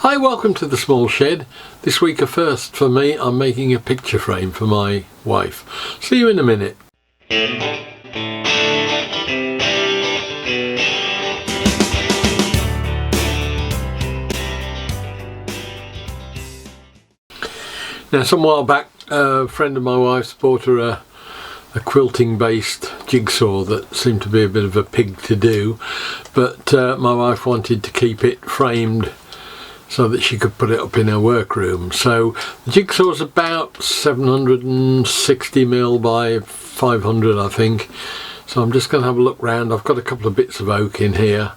Hi, welcome to the small shed. This week a first for me. I'm making a picture frame for my wife. See you in a minute. Now, some while back, a friend of my wife's bought her a quilting based jigsaw that seemed to be a bit of a pig to do, but my wife wanted to keep it framed so that she could put it up in her workroom. So the jigsaw's about 760mm by 500, I think. So I'm just going to have a look round. I've got a couple of bits of oak in here.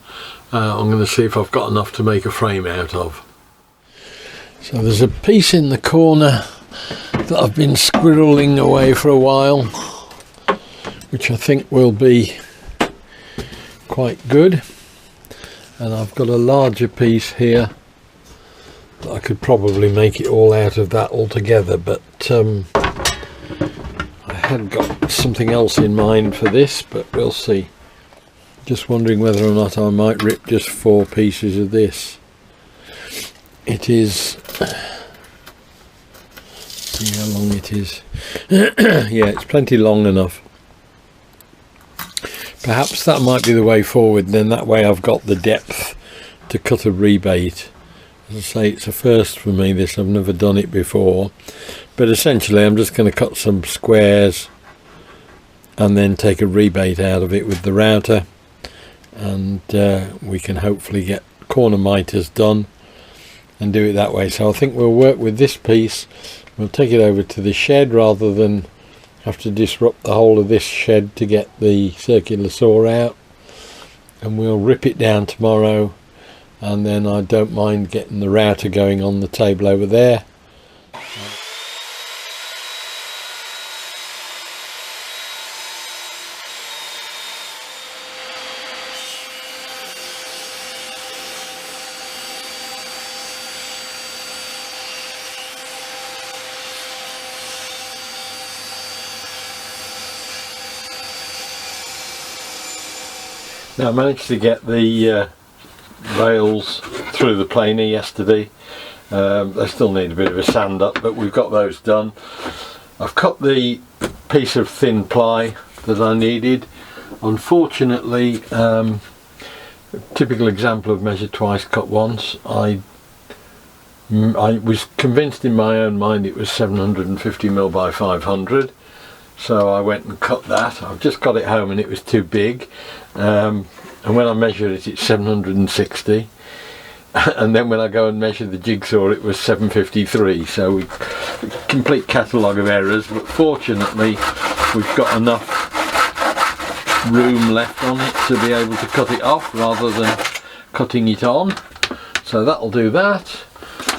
I'm going to see if I've got enough to make a frame out of. So there's a piece in the corner that I've been squirreling away for a while, which I think will be quite good. And I've got a larger piece here that I could probably make it all out of that altogether, but I had got something else in mind for this, but we'll see. Just wondering whether or not I might rip just 4 pieces of this. It is, see how long it is. Yeah, it's plenty long enough. Perhaps that might be the way forward, then that way I've got the depth to cut a rebate. As I say, it's a first for me this, I've never done it before, but essentially I'm just going to cut some squares and then take a rebate out of it with the router, and we can hopefully get corner miters done and do it that way. So I think we'll work with this piece. We'll take it over to the shed rather than have to disrupt the whole of this shed to get the circular saw out, and we'll rip it down tomorrow, and then I don't mind getting the router going on the table over there. Now, I managed to get the rails through the planer yesterday. They still need a bit of a sand up, but we've got those done. I've cut the piece of thin ply that I needed. Unfortunately, typical example of measure twice, cut once. I was convinced in my own mind it was 750mm by 500. So I went and cut that. I've just got it home and it was too big, and when I measured it, it's 760, and then when I go and measure the jigsaw, it was 753. So complete catalogue of errors, but fortunately we've got enough room left on it to be able to cut it off rather than cutting it on, so that'll do that.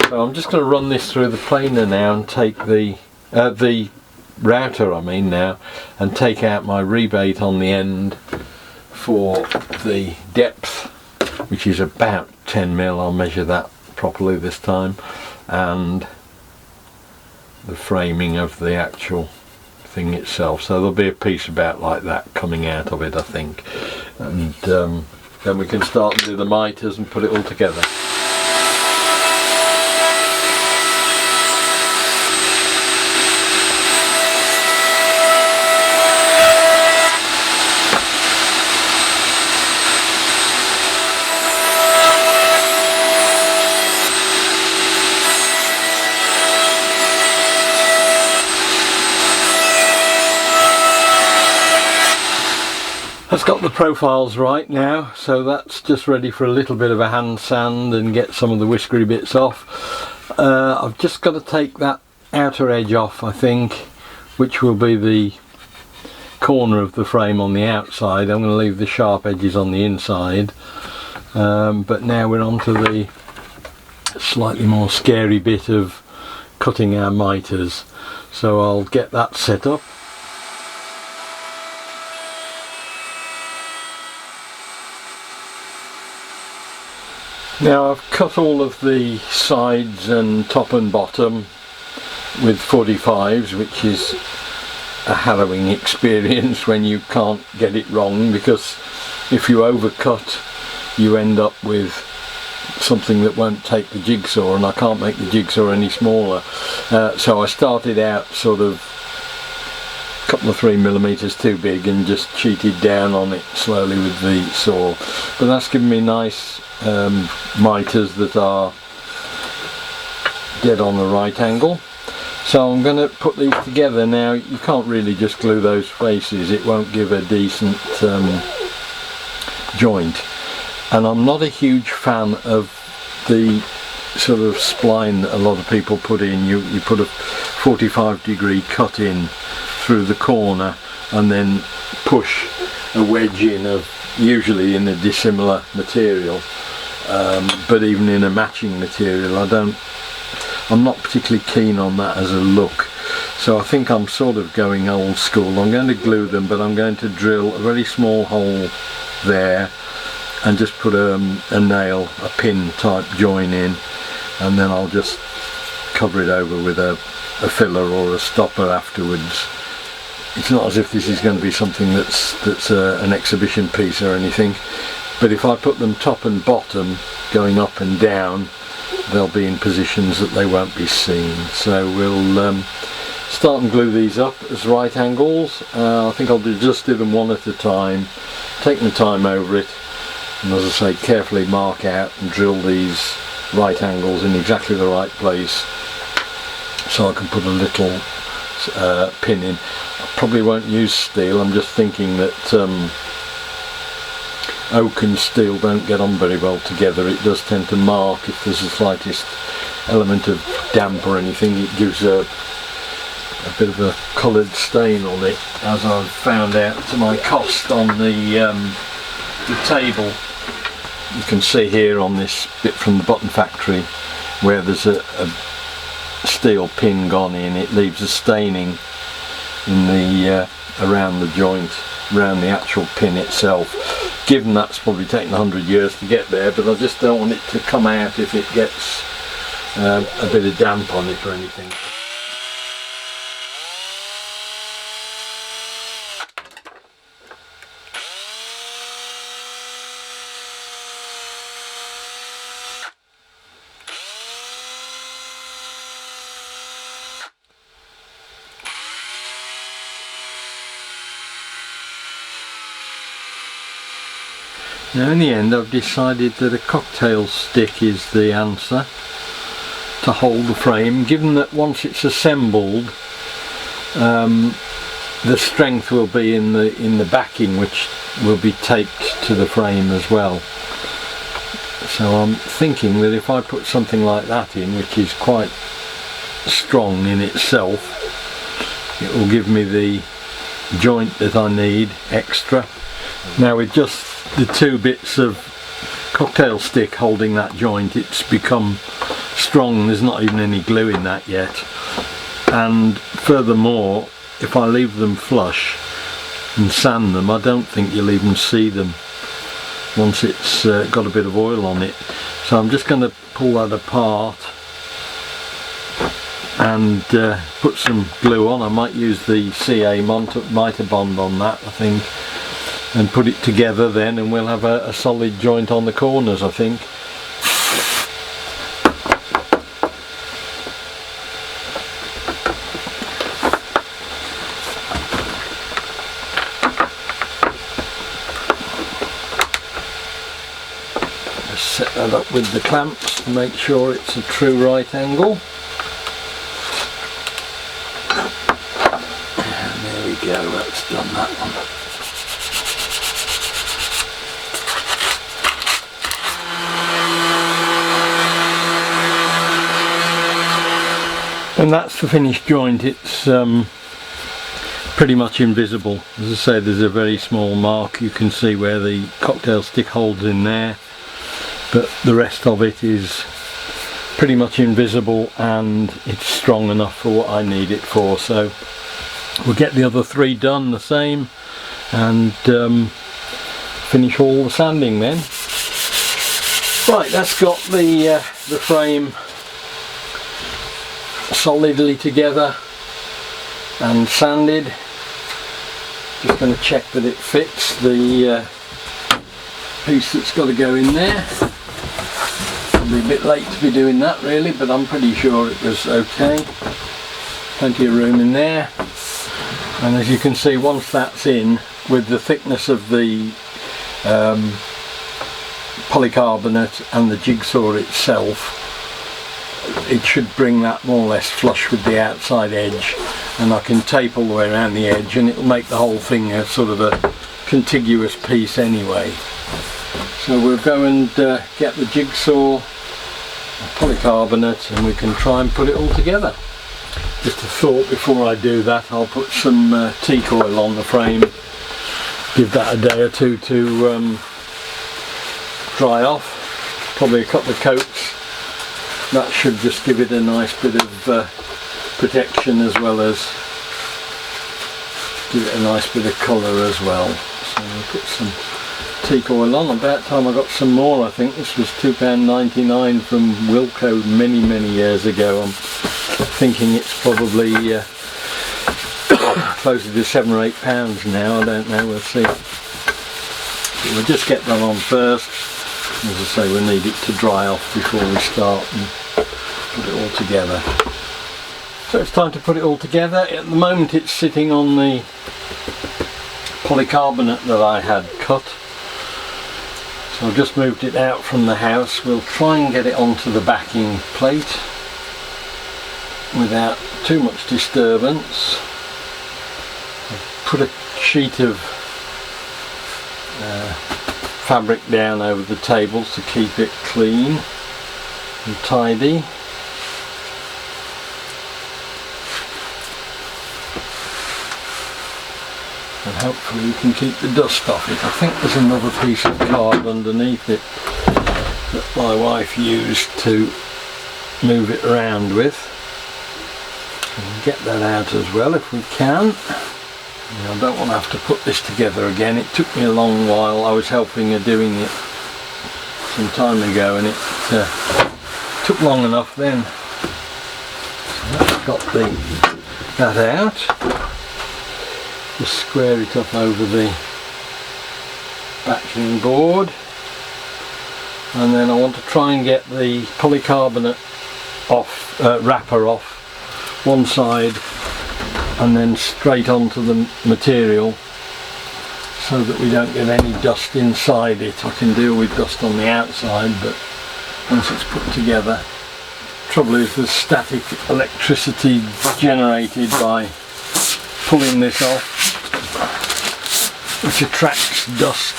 So I'm just going to run this through the planer now and take the router now, and take out my rebate on the end for the depth, which is about 10mm. I'll measure that properly this time, and the framing of the actual thing itself. So there'll be a piece about like that coming out of it, I think, and then we can start to do the miters and put it all together. I've got the profiles right now, so that's just ready for a little bit of a hand sand and get some of the whiskery bits off. I've just got to take that outer edge off, I think, which will be the corner of the frame on the outside. I'm going to leave the sharp edges on the inside, but now we're on to the slightly more scary bit of cutting our miters, so I'll get that set up. Now, I've cut all of the sides and top and bottom with 45s, which is a harrowing experience when you can't get it wrong, because if you overcut you end up with something that won't take the jigsaw, and I can't make the jigsaw any smaller. So I started out sort of a couple of 3mm too big and just cheated down on it slowly with the saw. But that's given me nice miters that are dead on the right angle. So I'm going to put these together. Now you can't really just glue those faces, it won't give a decent joint, and I'm not a huge fan of the sort of spline that a lot of people put in. You put a 45-degree cut in through the corner and then push a wedge in of usually in a dissimilar material, but even in a matching material I'm not particularly keen on that as a look. So I think I'm sort of going old school. I'm going to glue them, but I'm going to drill a very small hole there and just put a nail, a pin type join in, and then I'll just cover it over with a filler or a stopper afterwards. It's not as if this is going to be something that's an exhibition piece or anything, but if I put them top and bottom going up and down, they'll be in positions that they won't be seen. So we'll start and glue these up as right angles. I think I'll just do them one at a time, take my time over it, and as I say, carefully mark out and drill these right angles in exactly the right place so I can put a little pin in. I probably won't use steel. I'm just thinking that oak and steel don't get on very well together. It does tend to mark if there's the slightest element of damp or anything. It gives a bit of a coloured stain on it, as I've found out to my cost on the table. You can see here on this bit from the Button Factory where there's a steel pin gone in. It leaves a staining in the around the joint, around the actual pin itself. Given that's probably taken 100 years to get there, but I just don't want it to come out if it gets a bit of damp on it or anything. Now in the end I've decided that a cocktail stick is the answer to hold the frame, given that once it's assembled the strength will be in the backing, which will be taped to the frame as well. So I'm thinking that if I put something like that in, which is quite strong in itself, it will give me the joint that I need extra. Now with just the two bits of cocktail stick holding that joint, it's become strong. There's not even any glue in that yet, and furthermore, if I leave them flush and sand them, I don't think you'll even see them once it's got a bit of oil on it. So I'm just going to pull that apart and put some glue on. I might use the CA Mitre Bond on that, I think, and put it together then, and we'll have a solid joint on the corners, I think. Just set that up with the clamps to make sure it's a true right angle. And there we go, that's done that one. And that's the finished joint. It's pretty much invisible. As I say, there's a very small mark. You can see where the cocktail stick holds in there, but the rest of it is pretty much invisible, and it's strong enough for what I need it for. So we'll get the other three done the same and finish all the sanding then. Right, that's got the frame solidly together and sanded. Just going to check that it fits the piece that's got to go in there. Probably a bit late to be doing that really, but I'm pretty sure it was okay. Plenty of room in there. And as you can see, once that's in, with the thickness of the polycarbonate and the jigsaw itself, it should bring that more or less flush with the outside edge, and I can tape all the way around the edge and it'll make the whole thing a sort of a contiguous piece anyway. So we'll go and get the jigsaw, polycarbonate, and we can try and put it all together. Just a thought before I do that, I'll put some teak oil on the frame, give that a day or two to dry off, probably a couple of coats. That should just give it a nice bit of protection, as well as give it a nice bit of colour as well. So we'll put some teak oil on. About time I got some more. I think this was £2.99 from Wilko many years ago. I'm thinking it's probably closer to £7 or £8 now. I don't know, we'll see. But we'll just get that on first. As I say, we need it to dry off before we start and put it all together. So it's time to put it all together. At the moment it's sitting on the polycarbonate that I had cut. So I've just moved it out from the house. We'll try and get it onto the backing plate without too much disturbance. I've put a sheet of fabric down over the tables to keep it clean and tidy. And hopefully we can keep the dust off it. I think there's another piece of card underneath it that my wife used to move it around with. And get that out as well if we can. I don't want to have to put this together again. It took me a long while. I was helping her doing it some time ago, and it took long enough then. So that's got that out. Just square it up over the backing board, and then I want to try and get the polycarbonate off, wrapper off one side, and then straight onto the material, so that we don't get any dust inside it. I can deal with dust on the outside, but once it's put together, trouble is there's static electricity generated by pulling this off, which attracts dust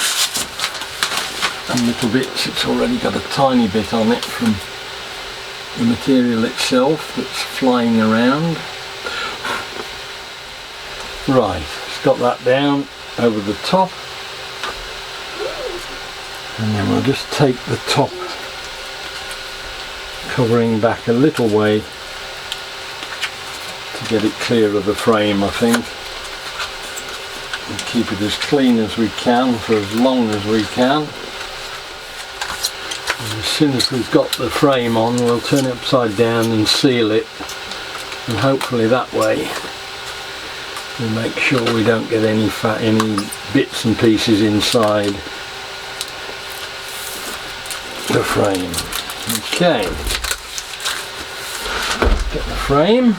and little bits. It's already got a tiny bit on it from the material itself that's flying around. Right, it's got that down over the top, and then we'll just take the top covering back a little way to get it clear of the frame, I think, and keep it as clean as we can for as long as we can. And as soon as we've got the frame on, we'll turn it upside down and seal it, and hopefully that way we'll make sure we don't get any bits and pieces inside the frame. Okay, get the frame.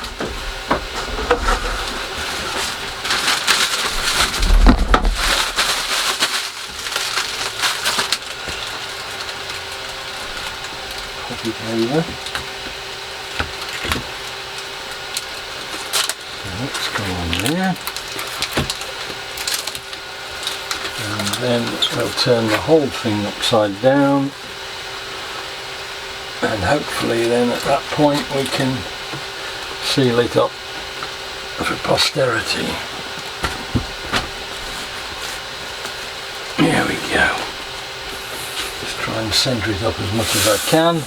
Pop it over. Let's go on there, and then we'll turn the whole thing upside down, and hopefully then at that point we can seal it up for posterity. There we go. Just try and centre it up as much as I can,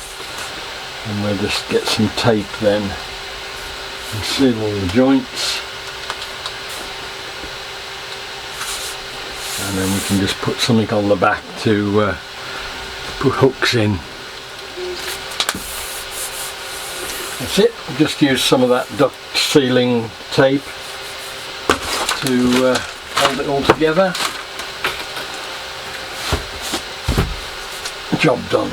and we'll just get some tape then and seal all the joints, and then we can just put something on the back to put hooks in. That's it. Just use some of that duct sealing tape to hold it all together. Job done.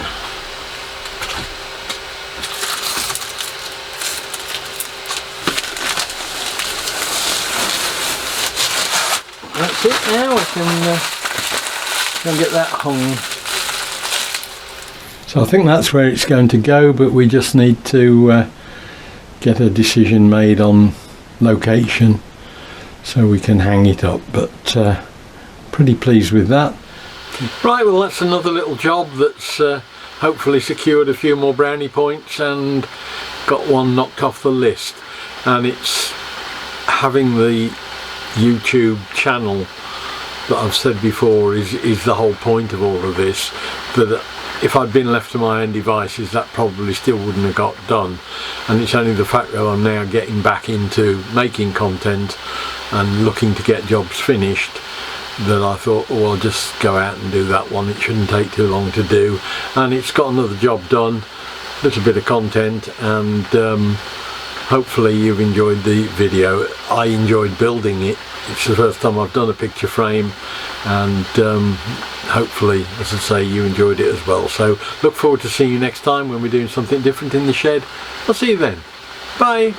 that's it now. I can get that hung. So I think that's where it's going to go, but we just need to get a decision made on location so we can hang it up, but pretty pleased with that. Right, well, that's another little job that's hopefully secured a few more brownie points and got one knocked off the list. And it's having the YouTube channel that I've said before is the whole point of all of this, that if I'd been left to my own devices, that probably still wouldn't have got done. And it's only the fact that I'm now getting back into making content and looking to get jobs finished that I thought, oh, I'll just go out and do that one. It shouldn't take too long to do. And it's got another job done, a little bit of content, and hopefully you've enjoyed the video. I enjoyed building it. It's the first time I've done a picture frame, and hopefully, as I say, you enjoyed it as well. So look forward to seeing you next time when we're doing something different in the shed. I'll see you then. Bye.